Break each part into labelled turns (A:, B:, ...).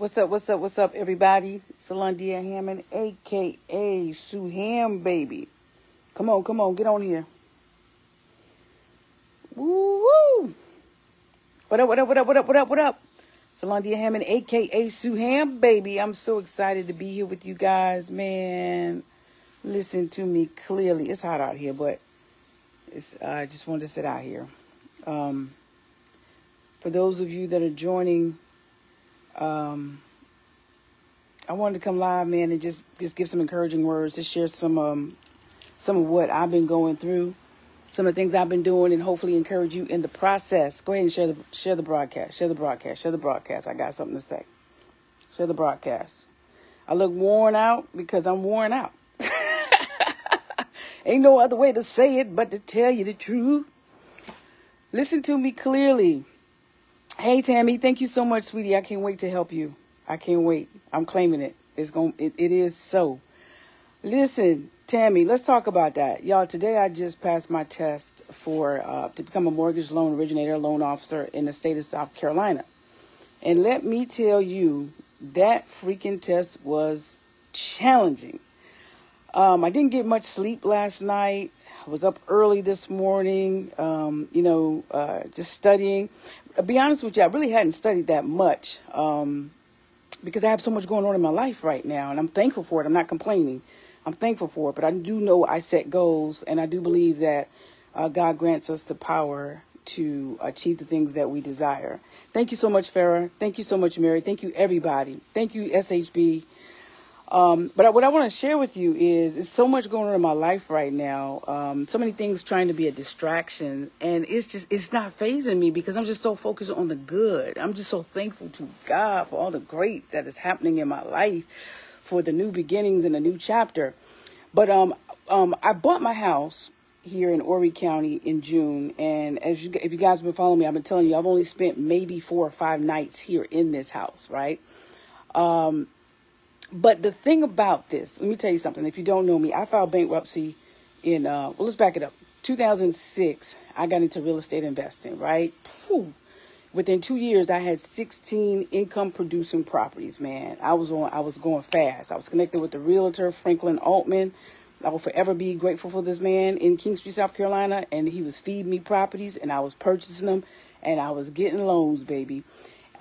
A: What's up, everybody? It's Alundia Hammond, a.k.a. Sue Ham, baby. Come on, get on here. Woo! What up? It's Alundia Hammond, a.k.a. Sue Ham, baby. I'm so excited to be here with you guys, man. Listen to me clearly. It's hot out here, but I just wanted to sit out here. For those of you that are joining, I wanted to come live, man, and just give some encouraging words, to share some of what I've been going through, some of the things I've been doing, and hopefully encourage you in the process. Go ahead and share the broadcast. I got something to say. Share the broadcast. I look worn out because I'm worn out. Ain't no other way to say it but to tell you the truth. Listen to me clearly. Hey, Tammy, thank you so much, sweetie. I can't wait to help you. I can't wait. I'm claiming it. It is so. Listen, Tammy, let's talk about that. Y'all, today I just passed my test to become a mortgage loan originator, loan officer in the state of South Carolina. And let me tell you, that freaking test was challenging. I didn't get much sleep last night. I was up early this morning, just studying. To be honest with you, I really hadn't studied that much because I have so much going on in my life right now, and I'm thankful for it. I'm not complaining. I'm thankful for it, but I do know I set goals, and I do believe that God grants us the power to achieve the things that we desire. Thank you so much, Farrah. Thank you so much, Mary. Thank you, everybody. Thank you, SHB. But what I want to share with you is so much going on in my life right now. So many things trying to be a distraction, and it's not fazing me because I'm just so focused on the good. I'm just so thankful to God for all the great that is happening in my life, for the new beginnings and a new chapter. But I bought my house here in Horry County in June, and if you guys have been following me, I've been telling you I've only spent maybe 4 or 5 nights here in this house, right? But the thing about this, let me tell you something. If you don't know me, I filed bankruptcy in, let's back it up. 2006, I got into real estate investing, right? Whew. Within 2 years, I had 16 income producing properties, man. I was going fast. I was connected with the realtor, Franklin Altman. I will forever be grateful for this man in King Street, South Carolina. And he was feeding me properties, and I was purchasing them, and I was getting loans, baby.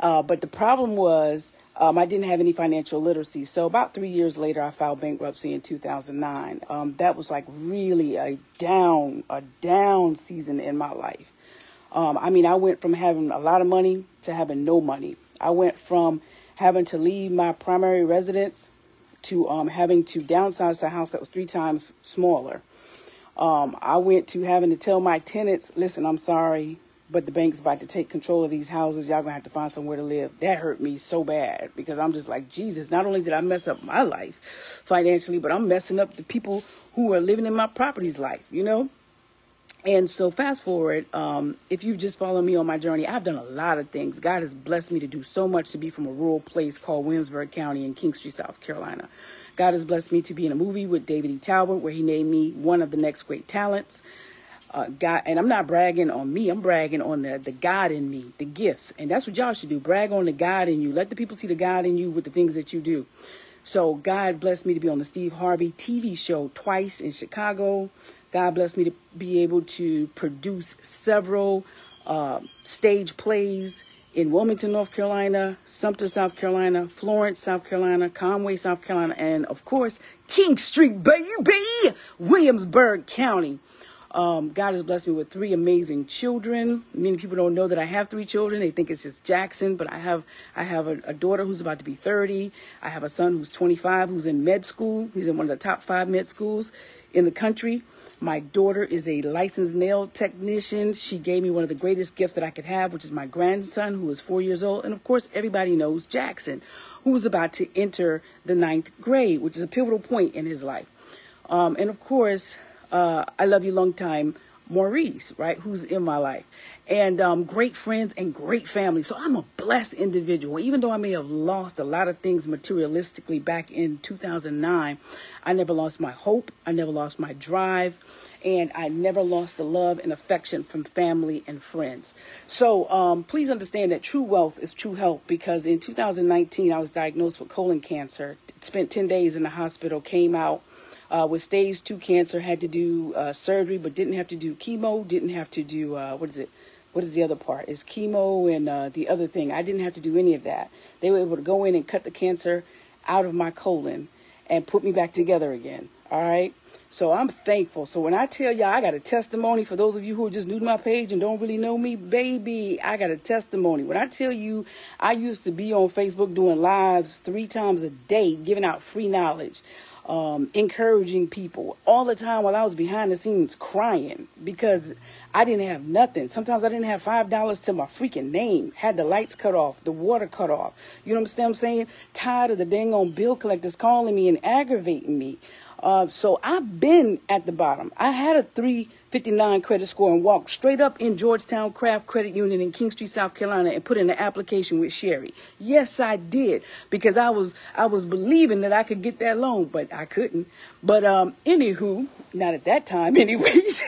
A: But the problem was, I didn't have any financial literacy. So about 3 years later, I filed bankruptcy in 2009. That was like really a down season in my life. I went from having a lot of money to having no money. I went from having to leave my primary residence to having to downsize to a house that was 3 times smaller. I went to having to tell my tenants, listen, I'm sorry, but the bank's about to take control of these houses. Y'all gonna have to find somewhere to live. That hurt me so bad because I'm just like, Jesus, not only did I mess up my life financially, but I'm messing up the people who are living in my property's life, you know? And so fast forward, if you just follow me on my journey, I've done a lot of things. God has blessed me to do so much, to be from a rural place called Williamsburg County in King Street, South Carolina. God has blessed me to be in a movie with David E. Talbot, where he named me one of the next great talents. God, and I'm not bragging on me. I'm bragging on the God in me, the gifts. And that's what y'all should do. Brag on the God in you. Let the people see the God in you with the things that you do. So God blessed me to be on the Steve Harvey TV show twice in Chicago. God blessed me to be able to produce several stage plays in Wilmington, North Carolina, Sumter, South Carolina, Florence, South Carolina, Conway, South Carolina, and of course, King Street, baby, Williamsburg County. God has blessed me with 3 amazing children. Many people don't know that I have 3 children. They think it's just Jackson, but I have a daughter who's about to be 30. I have a son who's 25, who's in med school. He's in one of the top 5 med schools in the country. My daughter is a licensed nail technician. She gave me one of the greatest gifts that I could have, which is my grandson, who is 4 years old. And of course, everybody knows Jackson, who's about to enter the 9th grade, which is a pivotal point in his life. And of course, I love you long time, Maurice, right, who's in my life, and great friends and great family. So I'm a blessed individual. Even though I may have lost a lot of things materialistically back in 2009, I never lost my hope. I never lost my drive. and I never lost the love and affection from family and friends. So please understand that true wealth is true health, because in 2019, I was diagnosed with colon cancer, spent 10 days in the hospital, came out with stage 2 cancer, had to do surgery, but didn't have to do chemo, didn't have to do, what is the other part? It's chemo and the other thing. I didn't have to do any of that. They were able to go in and cut the cancer out of my colon and put me back together again. All right. So I'm thankful. So when I tell y'all I got a testimony, for those of you who are just new to my page and don't really know me, baby, I got a testimony. When I tell you I used to be on Facebook doing lives 3 times a day, giving out free knowledge, encouraging people all the time while I was behind the scenes crying because I didn't have nothing. Sometimes I didn't have $5 to my freaking name. Had the lights cut off, the water cut off. You know what I'm saying? Tired of the dang on bill collectors calling me and aggravating me. So I've been at the bottom. I had a 359 credit score and walked straight up in Georgetown Craft Credit Union in King Street, South Carolina, and put in an application with Sherry. Yes, I did, because I was believing that I could get that loan, but I couldn't. But anywho, not at that time, anyways.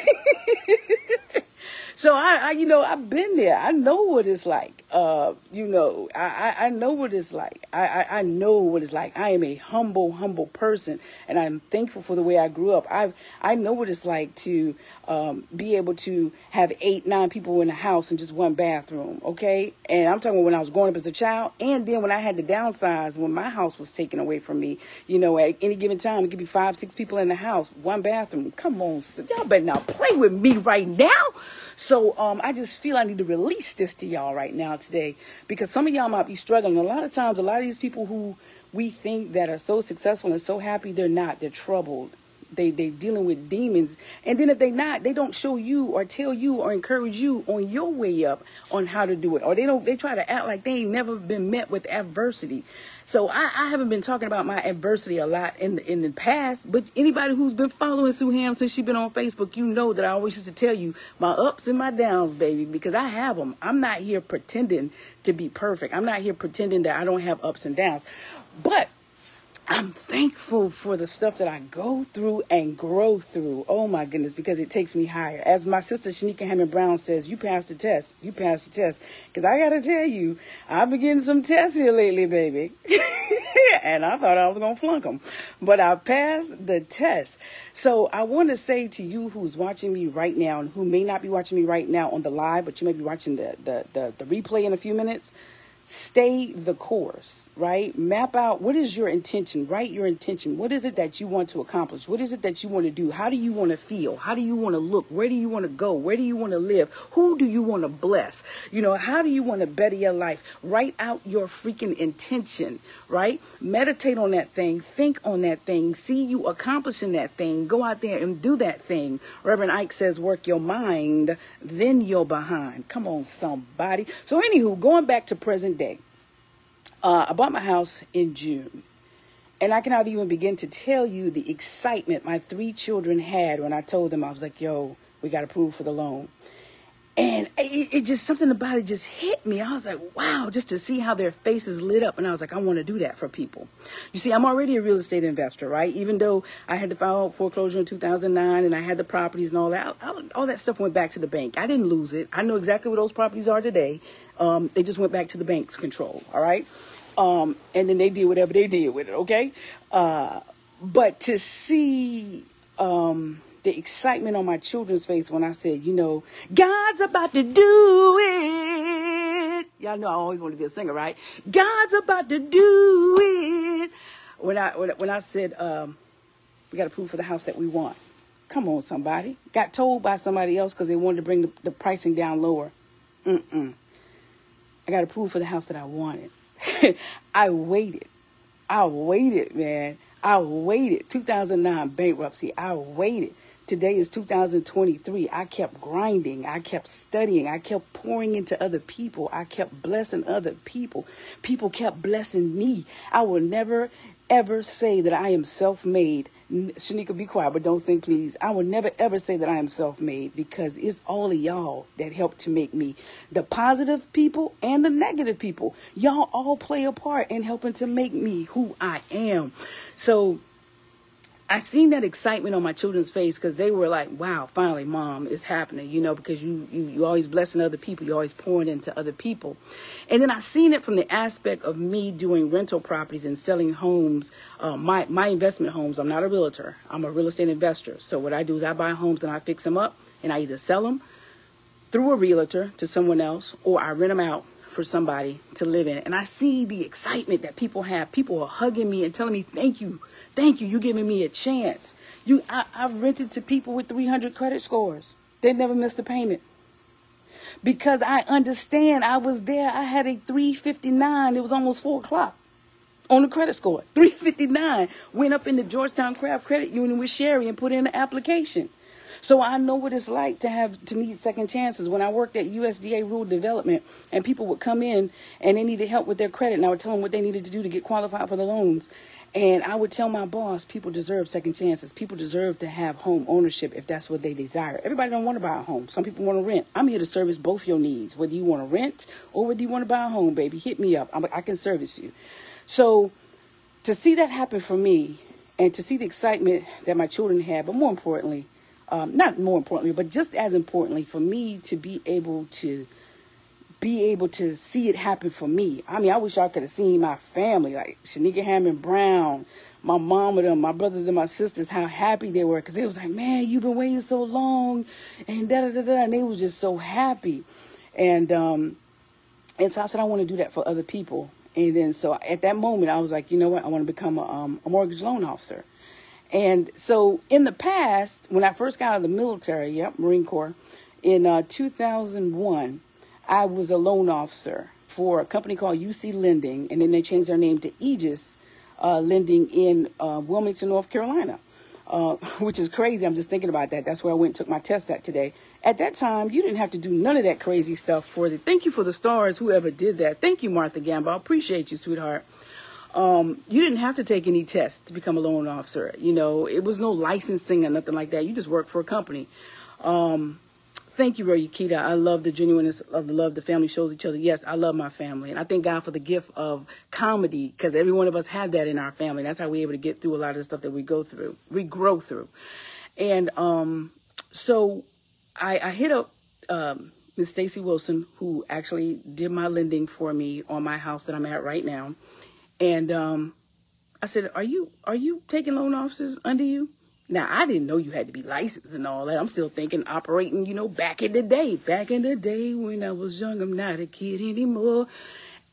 A: So I've been there. I know what it's like. I know what it's like. I know what it's like. I am a humble person, and I'm thankful for the way I grew up. I know what it's like to be able to have 8, 9 people in the house in just one bathroom. Okay, and I'm talking when I was growing up as a child, and then when I had to downsize when my house was taken away from me. At any given time, it could be 5, 6 people in the house, one bathroom. Come on, y'all better not play with me right now. So I just feel I need to release this to y'all right now today, because some of y'all might be struggling. A lot of times, a lot of these people who we think that are so successful and so happy, they're not. They're troubled. They dealing with demons. And then if they not, they don't show you or tell you or encourage you on your way up on how to do it. Or they try to act like they ain't never been met with adversity. So I haven't been talking about my adversity a lot in the past, but anybody who's been following Sue Ham since she's been on Facebook, you know that I always used to tell you my ups and my downs, baby, because I have them. I'm not here pretending to be perfect. I'm not here pretending that I don't have ups and downs, but I'm thankful for the stuff that I go through and grow through. Oh, my goodness, because it takes me higher. As my sister Shanika Hammond Brown says, you passed the test. You passed the test. Because I got to tell you, I've been getting some tests here lately, baby. And I thought I was going to flunk them. But I passed the test. So I want to say to you who's watching me right now and who may not be watching me right now on the live, but you may be watching the replay in a few minutes, stay the course, right? Map out what is your intention. Write your intention. What is it that you want to accomplish? What is it that you want to do? How do you want to feel? How do you want to look? Where do you want to go? Where do you want to live? Who do you want to bless? How do you want to better your life? Write out your freaking intention, right? Meditate on that thing. Think on that thing. See you accomplishing that thing. Go out there and do that thing. Reverend Ike says, work your mind, then you're behind. Come on, somebody. So anywho, going back to present day. I bought my house in June, and I cannot even begin to tell you the excitement my 3 children had when I told them, I was like, yo, we got approved for the loan. And it just, something about it just hit me. I was like, wow, just to see how their faces lit up. And I was like, I want to do that for people. You see, I'm already a real estate investor, right? Even though I had to file foreclosure in 2009 and I had the properties and all that stuff went back to the bank. I didn't lose it. I know exactly where those properties are today. They just went back to the bank's control. All right. And then they did whatever they did with it. Okay. But to see, the excitement on my children's face when I said, God's about to do it. Y'all know I always want to be a singer, right? God's about to do it. When I said, we got approved for the house that we want. Come on, somebody. Got told by somebody else because they wanted to bring the pricing down lower. I got approved for the house that I wanted. I waited, man. I waited. 2009 bankruptcy. I waited. Today is 2023. I kept grinding. I kept studying. I kept pouring into other people. I kept blessing other people. People kept blessing me. I will never, ever say that I am self-made. Shanika, be quiet, but don't sing, please. I will never, ever say that I am self-made, because it's all of y'all that helped to make me. The positive people and the negative people. Y'all all play a part in helping to make me who I am. So I seen that excitement on my children's face because they were like, wow, finally, Mom, it's happening, because you always blessing other people. You always pouring into other people. And then I seen it from the aspect of me doing rental properties and selling homes, my investment homes. I'm not a realtor. I'm a real estate investor. So what I do is I buy homes and I fix them up and I either sell them through a realtor to someone else or I rent them out for somebody to live in. And I see the excitement that people have. People are hugging me and telling me, thank you. Thank you. You're giving me a chance. I've rented to people with 300 credit scores. They never missed a payment. Because I understand I was there. I had a 359. It was almost 4 o'clock on the credit score. 359. Went up in the Georgetown Craft Credit Union with Sherry and put in an application. So I know what it's like to need second chances. When I worked at USDA Rural Development and people would come in and they needed help with their credit and I would tell them what they needed to do to get qualified for the loans. And I would tell my boss, people deserve second chances. People deserve to have home ownership if that's what they desire. Everybody don't want to buy a home. Some people want to rent. I'm here to service both your needs, whether you want to rent or whether you want to buy a home, baby. Hit me up. I can service you. So to see that happen for me and to see the excitement that my children had, but more importantly, not more importantly, but just as importantly for me to be able to see it happen for me. I mean, I wish I could have seen my family, like Shanika Hammond Brown, my mom and them, my brothers and my sisters, how happy they were. Because they was like, man, you've been waiting so long and da-da-da-da. And they was just so happy. And so I said, I want to do that for other people. And then so at that moment, I was like, you know what? I want to become a mortgage loan officer. And so in the past, when I first got out of the military, Marine Corps, in 2001, I was a loan officer for a company called UC Lending, and then they changed their name to Aegis Lending in Wilmington, North Carolina, which is crazy. I'm just thinking about that. That's where I went and took my test at today. At that time, you didn't have to do none of that crazy stuff thank you for the stars, whoever did that. Thank you, Martha Gamble. I appreciate you, sweetheart. You didn't have to take any tests to become a loan officer. It was no licensing or nothing like that. You just worked for a company. Thank you, Roy Yakita. I love the genuineness of the love the family shows each other. Yes, I love my family. And I thank God for the gift of comedy because every one of us have that in our family. That's how we're able to get through a lot of the stuff that we grow through. And so I hit up Miss Stacy Wilson, who actually did my lending for me on my house that I'm at right now. And I said, are you taking loan officers under you? Now, I didn't know you had to be licensed and all that. I'm still thinking operating, back in the day when I was young. I'm not a kid anymore.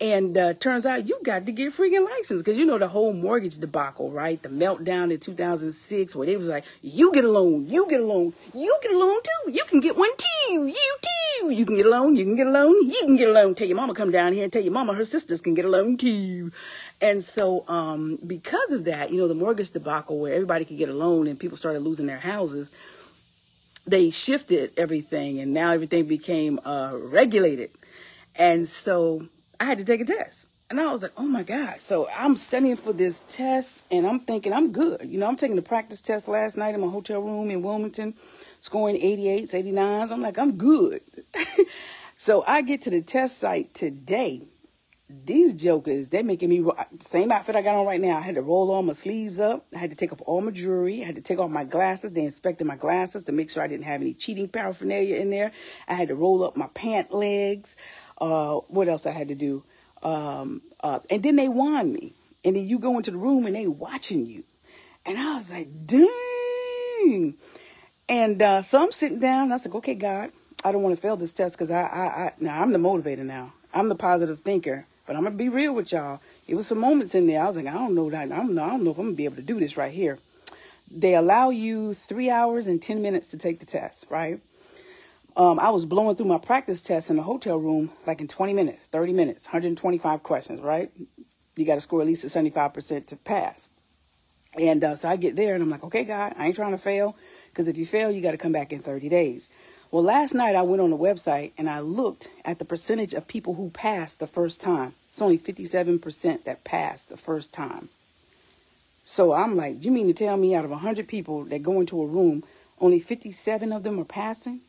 A: And turns out you got to get freaking licensed because the whole mortgage debacle, right? The meltdown in 2006 where they was like, you get a loan, you get a loan, you get a loan too. You can get one too, you too. You can get a loan, you can get a loan, you can get a loan. Tell your mama come down here and tell your mama her sisters can get a loan too. And so because of that, the mortgage debacle where everybody could get a loan and people started losing their houses, they shifted everything and now everything became regulated. And so I had to take a test. And I was like, oh, my God. So I'm studying for this test, and I'm thinking I'm good. I'm taking the practice test last night in my hotel room in Wilmington, scoring 88s, 89s. I'm like, I'm good. So I get to the test site today. These jokers, they're making me, same outfit I got on right now. I had to roll all my sleeves up. I had to take off all my jewelry. I had to take off my glasses. They inspected my glasses to make sure I didn't have any cheating paraphernalia in there. I had to roll up my pant legs. What else I had to do? And then they wand me. And then you go into the room and they watching you. And I was like, dang. And so I'm sitting down. And I was like, okay, God, I don't want to fail this test because now I'm the motivator now. I'm the positive thinker. But I'm going to be real with y'all. It was some moments in there. I was like, I don't know if I'm going to be able to do this right here. They allow you 3 hours and 10 minutes to take the test, right? I was blowing through my practice test in the hotel room like in 20 minutes, 30 minutes, 125 questions, right? You got to score at least a 75% to pass. And so I get there and I'm like, okay, God, I ain't trying to fail because if you fail, you got to come back in 30 days. Well, last night I went on the website and I looked at the percentage of people who passed the first time. It's only 57% that passed the first time. So I'm like, you mean to tell me out of 100 people that go into a room, only 57 of them are passing?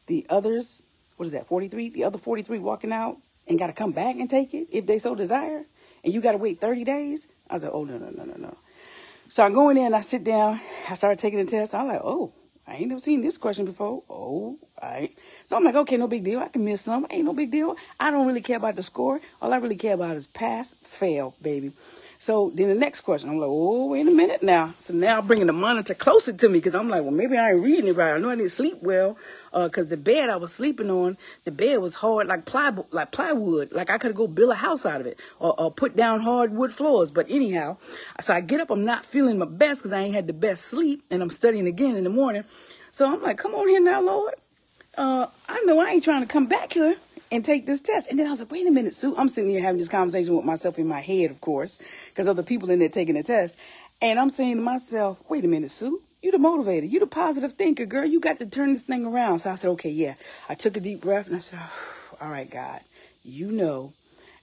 A: The others, 43? The other 43 walking out and got to come back and take it if they so desire? And you got to wait 30 days? I was like, oh, no. So I go in there and I sit down. I started taking the test. I'm like, oh, I ain't never seen this question before. Oh, all right. So I'm like, okay, no big deal. I can miss some. Ain't no big deal. I don't really care about the score. All I really care about is pass, fail, baby. So then the next question, I'm like, oh, wait a minute now. So now I'm bringing the monitor closer to me because I'm like, well, maybe I ain't reading it right. I know I didn't sleep well because the bed I was sleeping on, the bed was hard like plywood. Like I could go build a house out of it or put down hardwood floors. But anyhow, so I get up. I'm not feeling my best because I ain't had the best sleep and I'm studying again in the morning. So I'm like, come on here now, Lord. I know I ain't trying to come back here and take this test. And then I was like, wait a minute, Sue. I'm sitting here having this conversation with myself in my head, of course, because other people in there taking the test. And I'm saying to myself, wait a minute, Sue. You the motivator. You the positive thinker, girl. You got to turn this thing around. So I said, okay, yeah. I took a deep breath and I said, all right, God, you know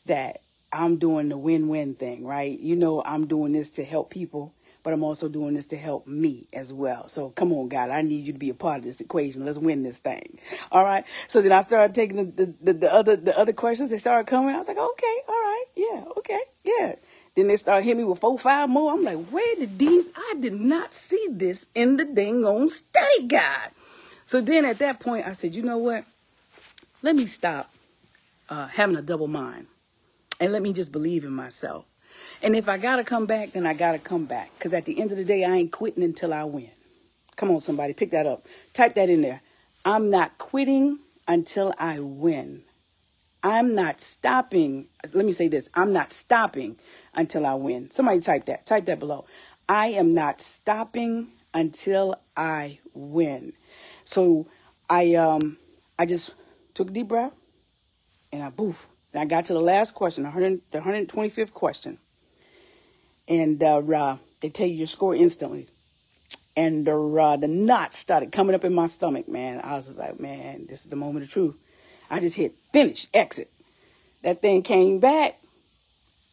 A: that I'm doing the win-win thing, right? You know I'm doing this to help people, but I'm also doing this to help me as well. So come on, God, I need you to be a part of this equation. Let's win this thing. All right. So then I started taking the other questions. They started coming. I was like, okay, all right. Yeah. Okay. Yeah. Then they started hitting me with 4, 5 more. I'm like, where did these? I did not see this in the dang on study guide. So then at that point, I said, you know what? Let me stop having a double mind and let me just believe in myself. And if I got to come back, then I got to come back. Because at the end of the day, I ain't quitting until I win. Come on, somebody, pick that up. Type that in there. I'm not quitting until I win. I'm not stopping. Let me say this. I'm not stopping until I win. Somebody type that. Type that below. I am not stopping until I win. So I just took a deep breath and I got to the last question, the 125th question. And they tell you your score instantly. And the knots started coming up in my stomach, man. I was just like, man, this is the moment of truth. I just hit finish, exit. That thing came back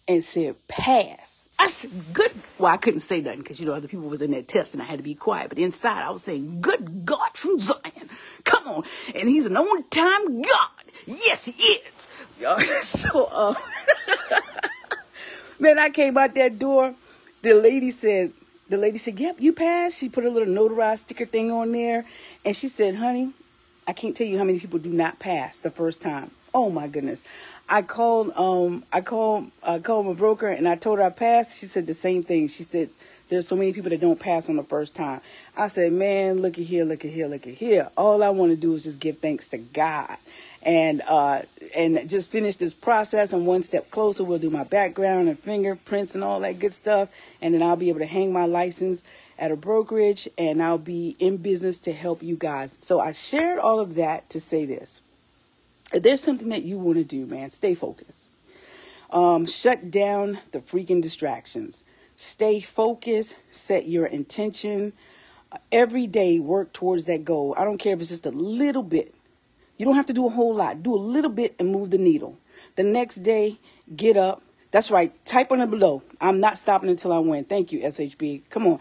A: and said pass. I said, good. Well, I couldn't say nothing because, other people was in that test and I had to be quiet. But inside I was saying, good God from Zion. Come on. And he's an on-time God. Yes, he is. So, man, I came out that door. The lady said, yep, you passed. She put a little notarized sticker thing on there. And she said, honey, I can't tell you how many people do not pass the first time. Oh, my goodness. I called my broker and I told her I passed. She said the same thing. She said, there's so many people that don't pass on the first time. I said, man, look at here. All I want to do is just give thanks to God. And just finish this process. And one step closer, we'll do my background and fingerprints and all that good stuff. And then I'll be able to hang my license at a brokerage and I'll be in business to help you guys. So I shared all of that to say this. If there's something that you want to do, man, stay focused. Shut down the freaking distractions. Stay focused. Set your intention. Every day, work towards that goal. I don't care if it's just a little bit. You don't have to do a whole lot. Do a little bit and move the needle. The next day, get up. That's right. Type on it below. I'm not stopping until I win. Thank you, SHB. Come on.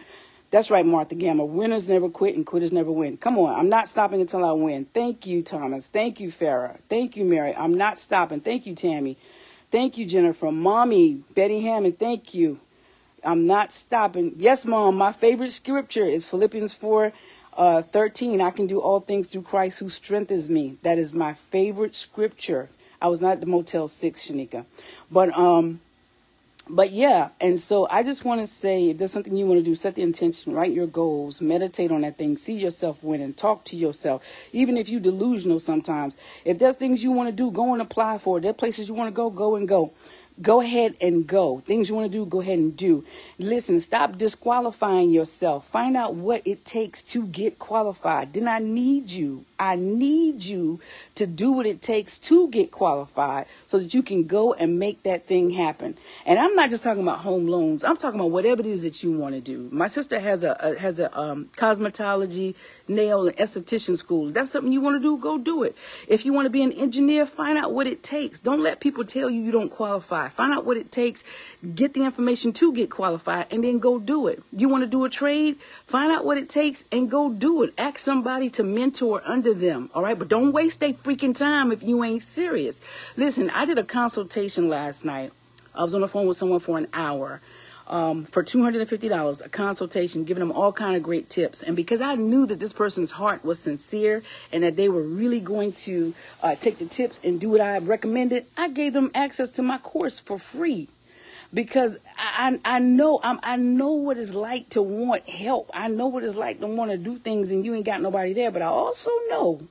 A: That's right, Martha Gamma. Winners never quit and quitters never win. Come on. I'm not stopping until I win. Thank you, Thomas. Thank you, Farah. Thank you, Mary. I'm not stopping. Thank you, Tammy. Thank you, Jennifer. Mommy, Betty Hammond. Thank you. I'm not stopping. Yes, Mom. My favorite scripture is Philippians 4:13. I can do all things through Christ who strengthens me. That is my favorite scripture. I was not at the Motel 6, Shanika. But yeah, and so I just want to say, if there's something you want to do, set the intention, write your goals, meditate on that thing, see yourself winning, talk to yourself, even if you're delusional sometimes. If there's things you want to do, go and apply for it. There are places you want to go, go and go. Go ahead and go. Things you want to do, go ahead and do. Listen, stop disqualifying yourself. Find out what it takes to get qualified. Then I need you to do what it takes to get qualified so that you can go and make that thing happen. And I'm not just talking about home loans. I'm talking about whatever it is that you want to do. My sister has a cosmetology, nail and esthetician school. If that's something you want to do, go do it. If you want to be an engineer, find out what it takes. Don't let people tell you don't qualify. Find out what it takes. Get the information to get qualified and then go do it. You want to do a trade? Find out what it takes and go do it. Ask somebody to mentor under them. All right. But don't waste their freaking time if you ain't serious. Listen, I did a consultation last night. I was on the phone with someone for an hour. for $250, a consultation, giving them all kind of great tips. And because I knew that this person's heart was sincere and that they were really going to take the tips and do what I recommended, I gave them access to my course for free. Because I know what it's like to want help. I know what it's like to want to do things and you ain't got nobody there. But I also know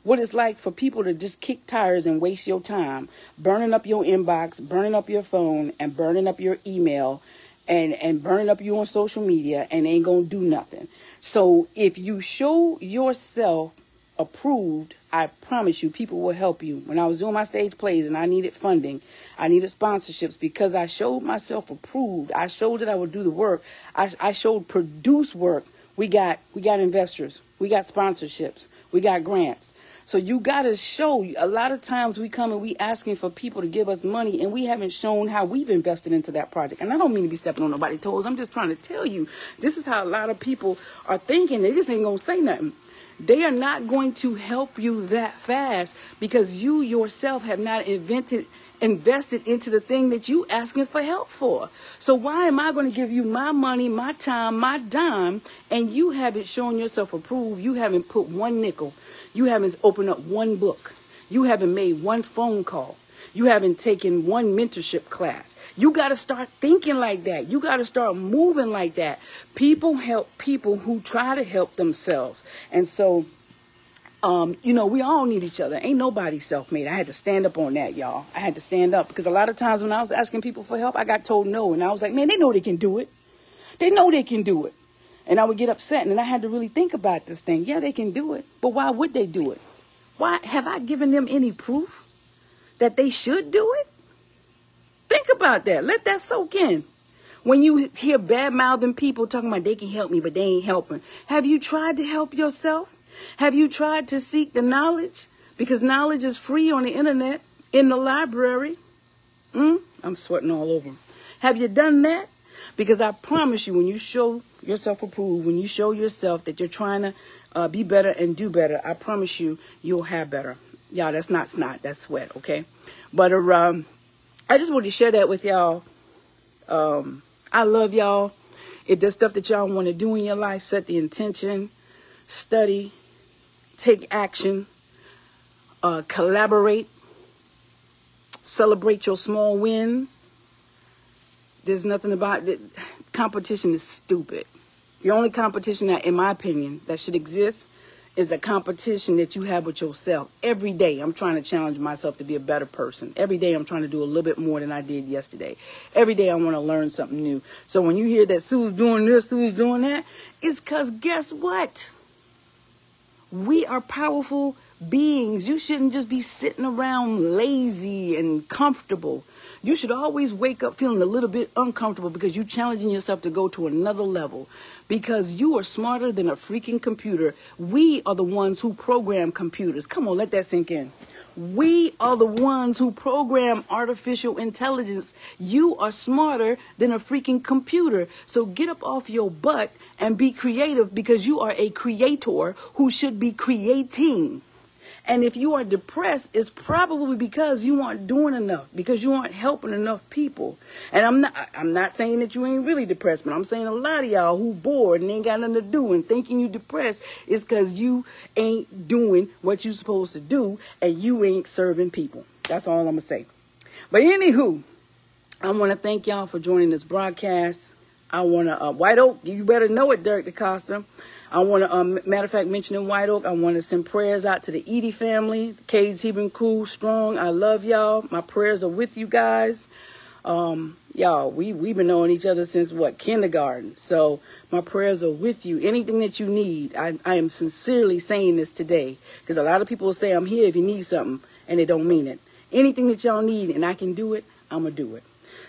A: what it's like for people to just kick tires and waste your time, burning up your inbox, burning up your phone, and burning up your email, and burning up you on social media, and ain't gonna do nothing. So if you show yourself approved, I promise you, people will help you. When I was doing my stage plays and I needed funding, I needed sponsorships, because I showed myself approved. I showed that I would do the work. I showed produce work. We got investors. We got sponsorships. We got grants. So you got to show. A lot of times we come and we asking for people to give us money, and we haven't shown how we've invested into that project. And I don't mean to be stepping on nobody's toes. I'm just trying to tell you, this is how a lot of people are thinking. They just ain't going to say nothing. They are not going to help you that fast because you yourself have not invested into the thing that you asking for help for. So why am I going to give you my money, my time, my dime, and you haven't shown yourself approved? You haven't put one nickel. You haven't opened up one book. You haven't made one phone call. You haven't taken one mentorship class. You got to start thinking like that. You got to start moving like that. People help people who try to help themselves. And so, we all need each other. Ain't nobody self-made. I had to stand up on that, y'all. I had to stand up because a lot of times when I was asking people for help, I got told no. And I was like, man, they know they can do it. They know they can do it. And I would get upset. And I had to really think about this thing. Yeah, they can do it. But why would they do it? Why have I given them any proof that they should do it? Think about that. Let that soak in. When you hear bad-mouthing people talking about they can help me, but they ain't helping. Have you tried to help yourself? Have you tried to seek the knowledge? Because knowledge is free on the internet, in the library. I'm sweating all over. Have you done that? Because I promise you, when you show yourself approved, when you show yourself that you're trying to be better and do better, I promise you, you'll have better. Y'all, that's not snot, that's sweat, okay? But I just wanted to share that with y'all. I love y'all. If there's stuff that y'all want to do in your life, set the intention, study, take action, collaborate, celebrate your small wins. There's nothing about it. Competition is stupid. The only competition that, in my opinion, that should exist is the competition that you have with yourself. Every day, I'm trying to challenge myself to be a better person. Every day, I'm trying to do a little bit more than I did yesterday. Every day, I want to learn something new. So when you hear that Sue's doing this, Sue's doing that, it's because guess what? We are powerful beings. You shouldn't just be sitting around lazy and comfortable. You should always wake up feeling a little bit uncomfortable because you're challenging yourself to go to another level. Because you are smarter than a freaking computer. We are the ones who program computers. Come on, let that sink in. We are the ones who program artificial intelligence. You are smarter than a freaking computer. So get up off your butt and be creative, because you are a creator who should be creating. And if you are depressed, it's probably because you aren't doing enough, because you aren't helping enough people. And I'm not saying that you ain't really depressed, but I'm saying a lot of y'all who bored and ain't got nothing to do and thinking you depressed is because you ain't doing what you supposed to do and you ain't serving people. That's all I'm going to say. But anywho, I want to thank y'all for joining this broadcast. I want to, White Oak, you better know it, Derek DaCosta. I want to, matter of fact, mentioning White Oak, I want to send prayers out to the Edie family. Cade's Hebron Crew, strong. I love y'all. My prayers are with you guys. Y'all, we've been knowing each other since, kindergarten. So my prayers are with you. Anything that you need, I am sincerely saying this today, because a lot of people will say I'm here if you need something, and they don't mean it. Anything that y'all need and I can do it, I'm going to do it.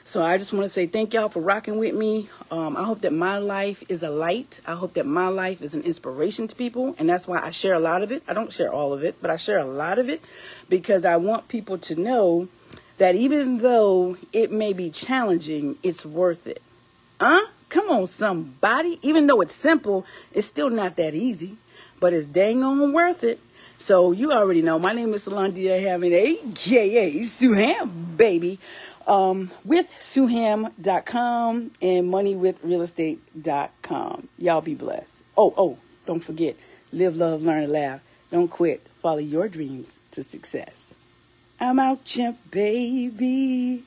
A: So I just want to say thank y'all for rocking with me. I hope that my life is a light. I hope that my life is an inspiration to people. And that's why I share a lot of it. I don't share all of it, but I share a lot of it because I want people to know that even though it may be challenging, it's worth it. Come on, somebody. Even though it's simple, it's still not that easy, but it's dang on worth it. So you already know. My name is Solandia, having a Sue Ham, baby. with suham.com and moneywithrealestate.com. Y'all be blessed. Oh, don't forget, live, love, learn, laugh. Don't quit. Follow your dreams to success. I'm out, chimp, baby.